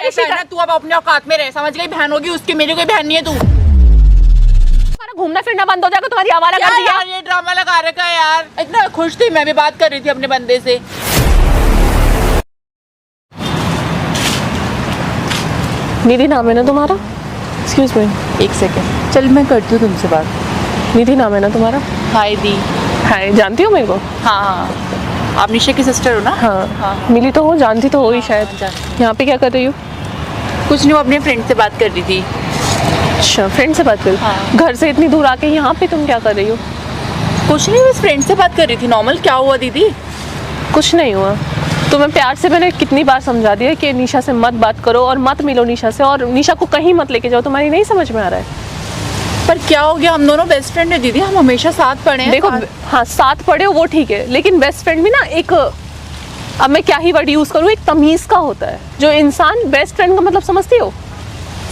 की शिकायत। तू अब अपने औकात में रह, समझ गई? बहन होगी उसकी, मेरी कोई बहन नहीं है तू। तुम्हारा घूमना फिरना बंद हो जाएगा, तुम्हारी आवारा कर दिया। यार ये ड्रामा लगा रखा है यार। इतना खुश थी, मैं भी बात कर रही थी अपने बंदे से। निधि नाम है ना तुम्हारा? एक्सक्यूज मी, एक सेकंड, चल मैं करती हूँ तुमसे बात। निधि नाम है ना तुम्हारा? हाय दी। हाय, जानती हो मेरे को? हाँ हाँ, आप निशा की सिस्टर हो ना? हाँ, मिली तो हो, जानती तो हो ही शायद। यहाँ पे क्या कर रही हो? कुछ नहीं, वो अपने फ्रेंड से बात कर रही थी। अच्छा, फ्रेंड से बात कर रही? हाँ। घर से इतनी दूर आके यहाँ पे तुम क्या कर रही हो? कुछ नहीं, बस फ्रेंड से बात कर रही थी, नॉर्मल। क्या हुआ दीदी? कुछ नहीं हुआ। तुम्हें प्यार से मैंने कितनी बार समझा दिया कि निशा से मत बात करो और मत मिलो निशा से, और निशा को कहीं मत लेके जाओ। तुम्हारी नहीं समझ में आ रहा है? पर क्या हो गया, हम दोनों बेस्ट फ्रेंड है दीदी, हम हमेशा साथ पढ़े हैं। देखो, हाँ साथ पढ़े हो वो ठीक है, लेकिन बेस्ट फ्रेंड भी ना एक, अब मैं क्या ही वर्ड यूज करूँ, एक तमीज का होता है। जो इंसान बेस्ट फ्रेंड का मतलब समझती हो?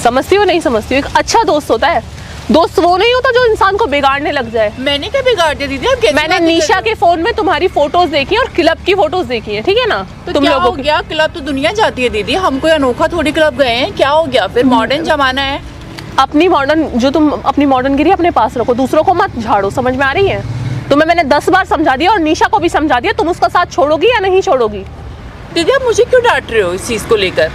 समझती हो नहीं समझती हो? एक अच्छा दोस्त होता है। दोस्त वो नहीं होता जो इंसान को बिगाड़ने लग जाए। मैंने क्या बिगाड़ दिया दीदी? आप कैसी मैंने बातें निशा कर रही के फोन में तुम्हारी फोटोज देखी और क्लब की फोटोज देखी है, ठीक है ना? हो? तो तुम क्या लोगों हो की गया? क्लब तो दुनिया जाती है दीदी, हम कोई अनोखा थोड़ी क्लब गए हैं। क्या हो गया फिर? मॉडर्न जमाना है। अपनी मॉडर्न, जो तुम अपनी मॉडर्न गिरी अपने पास रखो, दूसरों को मत झाड़ो। समझ में आ रही है? तुम्हें मैंने 10 बार समझा दिया और निशा को भी समझा दिया। तुम उसका साथ छोड़ोगी या नहीं छोड़ोगी? दीदी आप मुझे क्यों डांट रहे हो इस चीज को लेकर?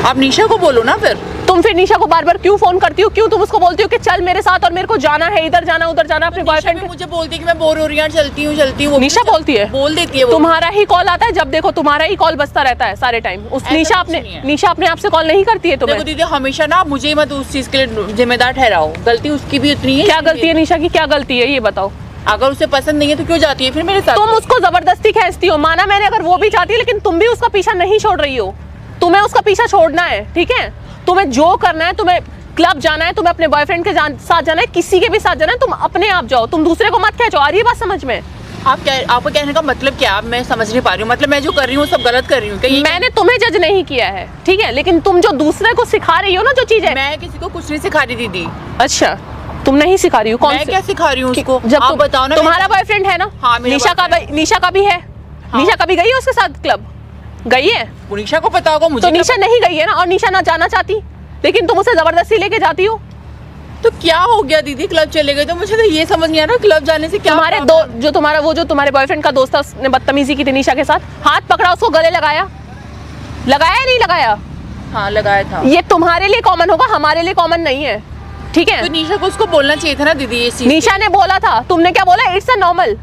आप निशा को बोलो ना फिर। तुम फिर निशा को बार बार क्यों फोन करती हो? क्यों तुम उसको बोलती हो कि चल मेरे साथ और मेरे को जाना है, इधर जाना उधर जाना अपने बॉयफ्रेंड के? मुझे बोलती है कि मैं बोर हो रही हूँ, चलती हूँ वो निशा बोलती है? बोल देती है वो। तुम्हारा ही कॉल आता है, जब देखो तुम्हारा ही कॉल बजता रहता है सारे टाइम। उस निशा अपने आप से कॉल नहीं करती है तुम्हें? देखो दीदी, हमेशा ना मुझे मत उस चीज के लिए जिम्मेदार ठहराओ, गलती उसकी भी उतनी है। क्या गलती है निशा की? क्या गलती है ये बताओ? अगर उसे पसंद नहीं है तो क्यों जाती है फिर मेरे साथ? तुम उसको जबरदस्ती खींचती हो, माना मैंने, अगर वो भी चाहती है, लेकिन तुम भी उसका पीछा नहीं छोड़ रही हो। तुम्हें उसका पीछा छोड़ना है, ठीक है? तुम्हें जो करना है, तुम्हें क्लब जाना है, तुम्हें अपने बॉयफ्रेंड के साथ जाना है, किसी के भी साथ जाना है, तुम अपने आप जाओ, तुम दूसरे को मत खींचो। आ रही है बात समझ में? आपको कहने का मतलब क्या? मैं समझ नहीं पा रही हूँ। मतलब मैं जो कर रही हूँ सब गलत कर रही हूँ? मैंने तुम्हें जज नहीं किया है, ठीक है, लेकिन तुम जो दूसरे को सिखा रही हो ना जो चीजें। मैं किसी को कुछ नहीं सिखा रही दीदी। अच्छा, तुम नहीं सिखा रही हो? कौन मैं क्या सिखा रही हूँ उसको? जब आप बताओ ना। तुम्हारा बॉयफ्रेंड है ना? हाँ, निशा का भी है। हाँ। निशा कभी गई है उसके साथ क्लब? गई है? निशा को पता होगा, मुझे तो निशा नहीं गई है ना, और निशा ना जाना चाहती, लेकिन तुम उसे जबरदस्ती लेके जाती हो। तो क्या हो गया दीदी? क्लब चले गए तो मुझे तो ये समझ नहीं आ रहा क्लब जाने से क्या। तुम्हारे बॉयफ्रेंड का दोस्त था, उसने बदतमीजी की थी निशा के साथ, हाथ पकड़ा, उसको गले लगाया नहीं लगाया? हाँ लगाया था। ये तुम्हारे लिए कॉमन होगा, हमारे लिए कॉमन नहीं है, ठीक है? तो निशा को उसको बोलना चाहिए था ना दीदी ये चीज। निशा ने बोला था, तुमने क्या बोला? इट्स अ नॉर्मल,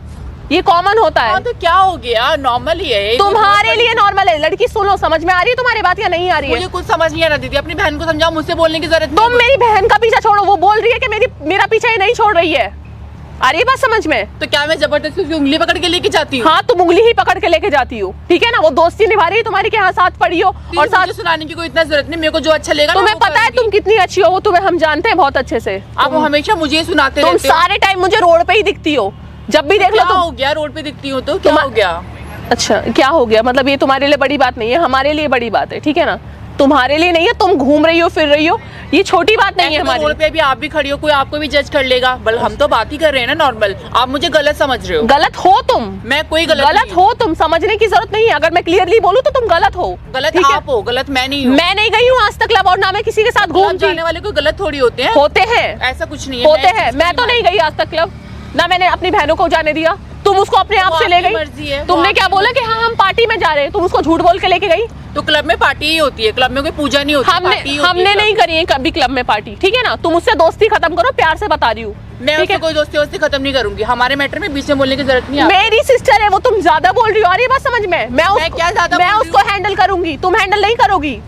ये कॉमन होता है। हाँ, तो क्या हो गया? नॉर्मल ही है तुम्हारे लिए नॉर्मल है। लड़की सुनो, समझ में आ रही है तुम्हारी बात या नहीं आ रही है? मुझे कुछ समझ नहीं आ रहा दीदी, अपनी बहन को समझाओ, मुझसे बोलने की जरूरत नहीं। तुम मेरी बहन का पीछा छोड़ो, वो बोल रही है कि मेरा पीछा ये नहीं छोड़ रही है। आ रही है बात समझ में? तो क्या मैं जबरदस्ती उसकी उंगली पकड़ के लेके जाती हूँ? हाँ, तुम उंगली ही पकड़ के लेके जाती हो, ठीक है ना? वो दोस्ती निभा रही है तुम्हारी के यहाँ साथ पड़ी हो, और साथ सुनाने की कोई इतना जरूरत नहीं। मेरे को जो अच्छा लगेगा तुम्हें पता है तुम कितनी अच्छी हो, वो तुम्हें हम जानते हैं बहुत अच्छे से। आप हमेशा मुझे सुनाते तुम रहते हो। सारे टाइम मुझे रोड पे ही दिखती हो, जब भी देख लो। क्या हो गया? रोड पे दिखती हो तो क्या हो गया? अच्छा, क्या हो गया? मतलब ये तुम्हारे लिए बड़ी बात नहीं है, हमारे लिए बड़ी बात है, ठीक है ना? तुम्हारे लिए नहीं है, तुम घूम रही हो फिर रही हो, ये छोटी बात नहीं है हमारी। रोड पे भी आप भी खड़ी हो, कोई आपको भी जज कर लेगा। बल हम तो बात ही कर रहे हैं ना नॉर्मल। आप मुझे गलत समझ रहे हो। गलत हो तुम। मैं कोई गलत हो तुम, समझने की जरूरत नहीं है। अगर मैं क्लियरली बोलूं तो तुम गलत हो। गलत आप हो, गलत मैं नहीं हूँ। मैं नहीं गई हूँ आज तक क्लब, और ना मैं किसी के साथ घूमती। जाने वाले कोई गलत थोड़ी होते हैं। होते हैं, ऐसा कुछ नहीं है। होते हैं। मैं तो नहीं गई आज तक क्लब, ना मैंने अपनी बहनों को जाने दिया। तुम उसको अपने आप से ले गई। तुमने क्या बोला कि हाँ हम पार्टी में जा रहे हैं, तुम उसको झूठ बोल के लेके गई। तो क्लब में पार्टी ही होती है, क्लब में कोई पूजा नहीं होती। हमने नहीं करी है कभी क्लब में पार्टी, ठीक है ना? तुम उससे दोस्ती खत्म करो, प्यार से बता रही हूँ। मैं उससे कोई दोस्ती खत्म नहीं करूंगी। हमारे मैटर में बीच में बोलने की जरूरत नहीं है। मेरी सिस्टर है वो, तुम ज्यादा बोल रही हो। अरे बात समझ में? मैं उसको हैंडल करूंगी, तुम हैंडल नहीं करोगी।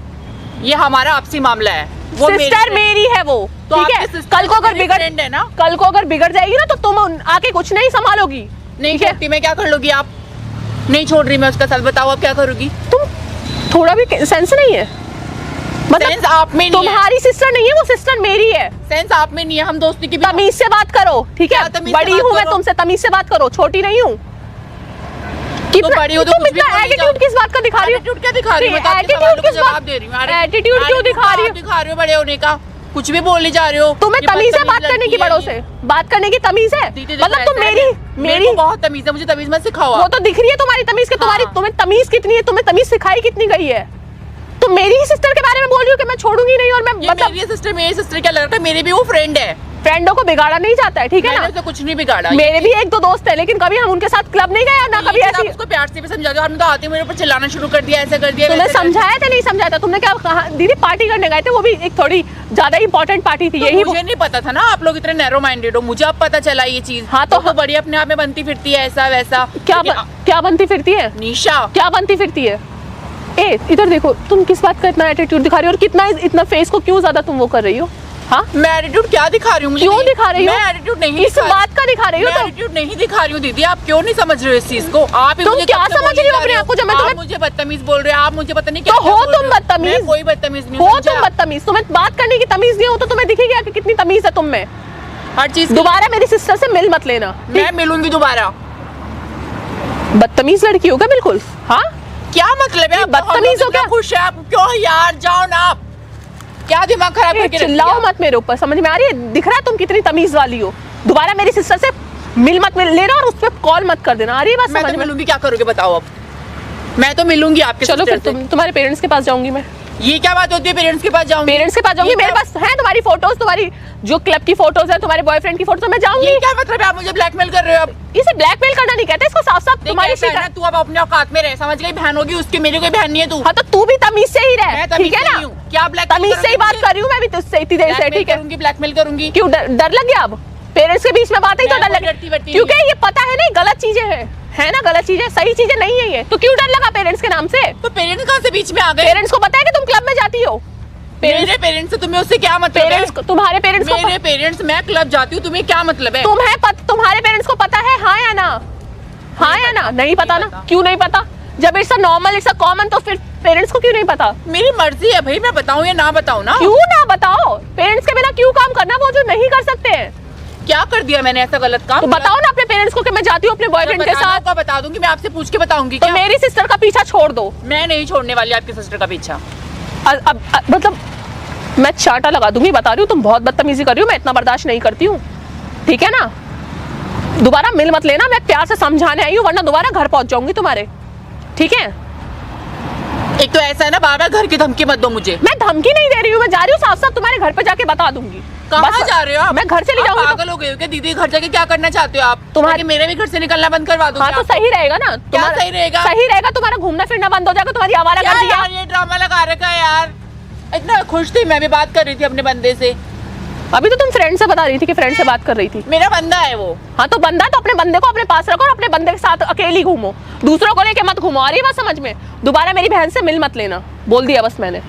ये हमारा आपसी मामला है। वो सिस्टर मेरी है वो, ठीक है? कल को अगर बिगड़ जाएगी ना तो तुम आके कुछ नहीं संभालोगी। नहीं छोड़ती, मैं क्या कर लूंगी? आप नहीं छोड़ रही मैं उसका साथ, बताओ आप क्या करोगी? तुम थोड़ा भी सेंस नहीं है, मतलब सेंस आप में नहीं तुम्हारी सिस्टर नहीं है वो, सिस्टर मेरी है। सेंस आप में नहीं है, हम दोस्ती की तमीज से बात करो, ठीक है? बड़ी हूँ मैं तुमसे, तमीज से बात करो, छोटी नहीं हूँ। बड़ी हो तो तुम इतना एटीट्यूड किस बात का दिखा रही हो? एटीट्यूड क्या दिखा रही हो? एटीट्यूड किस बात दे रही हूँ? एटीट्यूड क्यों दिखा रही हो? बड़े होने का कुछ भी बोलने जा रहे हो। तुम्हें तमीज है बात करने की? बड़ों से बात करने की तमीज है? मतलब तुम मेरी बहुत तमीज है, मुझे तमीज मत सिखाओ। वो तो दिख रही है तुम्हारी तमीज के। तुम्हें तमीज कितनी है? तुम्हें तमीज सिखाई कितनी गई है? तुम मेरी ही सिस्टर के बारे में बोल हूँ कि मैं छोड़ूंगी नहीं, और मैं मतलब मेरी सिस्टर क्या लग रहा है, मेरी भी वो फ्रेंड है। फ्रेंडों को बिगाड़ा नहीं जाता है, ठीक है ना? मैंने तो कुछ नहीं बिगाड़ा। मेरे भी एक दो दोस्त है, लेकिन कभी हम उनके साथ क्लब नहीं गए ना, कभी ऐसी। उसको प्यार से भी समझा दो, आपने तो आते मेरे ऊपर चिल्लाना शुरू कर दिया, ऐसा कर दिया। तुमने समझाया था नहीं समझाया था? तुमने क्या कहा? दीदी पार्टी करने गए थे, वो भी एक थोड़ी ज्यादा इंपॉर्टेंट पार्टी थी। यही मुझे नहीं पता था ना आप लोग इतने नैरो माइंडेड हो, मुझे अब पता चला ये चीज। हाँ तो बड़ी अपने आप में बनती फिरती है ऐसा वैसा। क्या बनती फिरती है निशा? क्या बनती फिरती है? ए इधर देखो, तुम किस बात का इतना एटीट्यूड दिखा रही हो, और कितना इतना फेस को क्यों ज्यादा तुम वो कर रही हो? हाँ, मैं एटीट्यूड क्या दिखा रही हूँ? क्यों दिखा रही हो? मैं एटीट्यूड नहीं, इस बात का दिखा रही हो? मैं एटीट्यूड नहीं दिखा रही हूँ दीदी, आप क्यों नहीं समझ रहे हो इस चीज को? आप तुम क्या समझ रही हो अपने आप को? जब मैं तुम्हें मुझे बदतमीज बोल रहे हो, आप मुझे पता नहीं क्या तो हो तुम बदतमीज, कोई बदतमीज नहीं हो तुम बदतमीज। तुम्हें बात करने की तमीज नहीं हो तो तुम्हें दिखेगी कि कितनी तमीज है तुम में। हर चीज दोबारा मेरी सिस्टर से मिल मत लेना। मैं मिलूंगी दोबारा। बदतमीज लड़की होगा बिल्कुल। हाँ क्या मतलब है? बदतमीज हो क्या? खुश है आप? क्यों यार, जाओ ना आप, क्या दिमाग खराब करके चिल्लाओ मत मेरे ऊपर, समझ में आ रही है? दिख रहा है तुम कितनी तमीज वाली हो। दोबारा मेरी सिस्टर से मिल मत लेना, और उस पर कॉल मत कर देना। आ रही है बात समझ में? मैं तो मिलूंगी, क्या करोगे बताओ अब? मैं तो मिलूंगी आपके। चलो फिर तुम्हारे पेरेंट्स के पास जाऊंगी मैं। ये क्या बात होती है? पेरेंट्स के पास जाऊंगी? पेरेंट्स के पास जाऊंगी, मेरे पास है तुम्हारी फोटोज, तुम्हारी जो क्लब की फोटोज है, तुम्हारे बॉयफ्रेंड की फोटो, मैं जाऊंगी। ये क्या मतलब है? आप मुझे ब्लैकमेल कर रहे हो? अब इसे ब्लैकमेल करना नहीं कहते, इसको साफ साफ तुम्हारी शिकायत। तू अब अपने औकात में रह, समझ गई? बहन होगी उसकी, मेरी कोई बहन नहीं है तू। हाँ तो तू भी तमीज से ही रह, ठीक है ना? क्या तमीज से ही बात कर रही हूँ मैं भी तुझसे इतनी देर से, ठीक है? ब्लैकमेल करूंगी। क्यों डर लग गया? अब पेरेंट्स के बीच में बात है तो डर लग, क्योंकि ये पता है नहीं गलत चीजें है ना, गलत चीजें, सही चीजें नहीं है ये, तो क्यों डर लगा पेरेंट्स के नाम से? तो पेरेंट्स कहाँ से बीच में आ गए? पेरेंट्स को पता है कि तुम क्लब में जाती हो? मेरे पेरेंट्स से तुम्हें उससे क्या मतलब है? तुम्हारे पेरेंट्स को, मेरे पेरेंट्स, मैं क्लब जाती हूँ, तुम्हें क्या मतलब है? तुम्हारे पेरेंट्स को पता है, हाँ या ना? हाँ या ना? नहीं पता ना? क्यों नहीं पता? जब it's a normal, it's a common, तो फिर पेरेंट्स को क्यों नहीं पता? मेरी मर्जी है भाई, मैं बताऊँ या ना बताऊँ ना? क्यों ना बताओ? पेरेंट्स के बिना क्यों काम करना, वो जो नहीं कर सकते हैं? क्या कर दिया मैंने ऐसा गलत काम? तो बताओ ना अपने पेरेंट्स को कि मैं जाती हूँ अपने बॉयफ्रेंड के साथ। बता दूंगी, मैं आपसे पूछ के बताऊंगी। तो मेरी सिस्टर का पीछा छोड़ दो। मैं नहीं छोड़ने वाली आपकी सिस्टर का पीछा। अब मतलब मैं चाटा लगा दूंगी, बता रही हूँ। तुम बहुत बदतमीजी कर रही हो, मैं इतना बर्दाश्त नहीं करती हूँ, ठीक है ना? दोबारा मिल मत लेना, मैं प्यार से समझाने आई हूँ, वरना दोबारा घर पहुंच जाऊंगी तुम्हारे, ठीक है? एक तो ऐसा है ना, बार बार घर की धमकी मत दो मुझे। मैं धमकी नहीं दे रही हूँ, मैं जा रही हूँ साफ साफ तुम्हारे घर पे जाके बता दूंगी। कहाँ जा रहे हो आप? मैं घर से ले जाऊंगी। पागल हो गए हो क्या दीदी? घर जाके क्या करना चाहते हो आप? तुम्हारे मेरे भी घर से निकलना बंद करवा दो। हाँ तो सही रहेगा ना? क्या सही रहेगा? सही रहेगा, तुम्हारा घूमना फिरना बंद हो जाएगा, तुम्हारी आवारागर्दी। यार ये ड्रामा लगा रखा है यार। इतना खुश थी, मैं भी बात कर रही थी अपने बंदे से। अभी तो तुम फ्रेंड से बता रही थी कि फ्रेंड से बात कर रही थी। मेरा बंदा है वो। हाँ तो बंदा, तो अपने बंदे को अपने पास रखो और अपने बंदे के साथ अकेली घूमो, दूसरों को लेके मत घूमो। आ रही है बात समझ में? दोबारा मेरी बहन से मिल मत लेना, बोल दिया बस मैंने।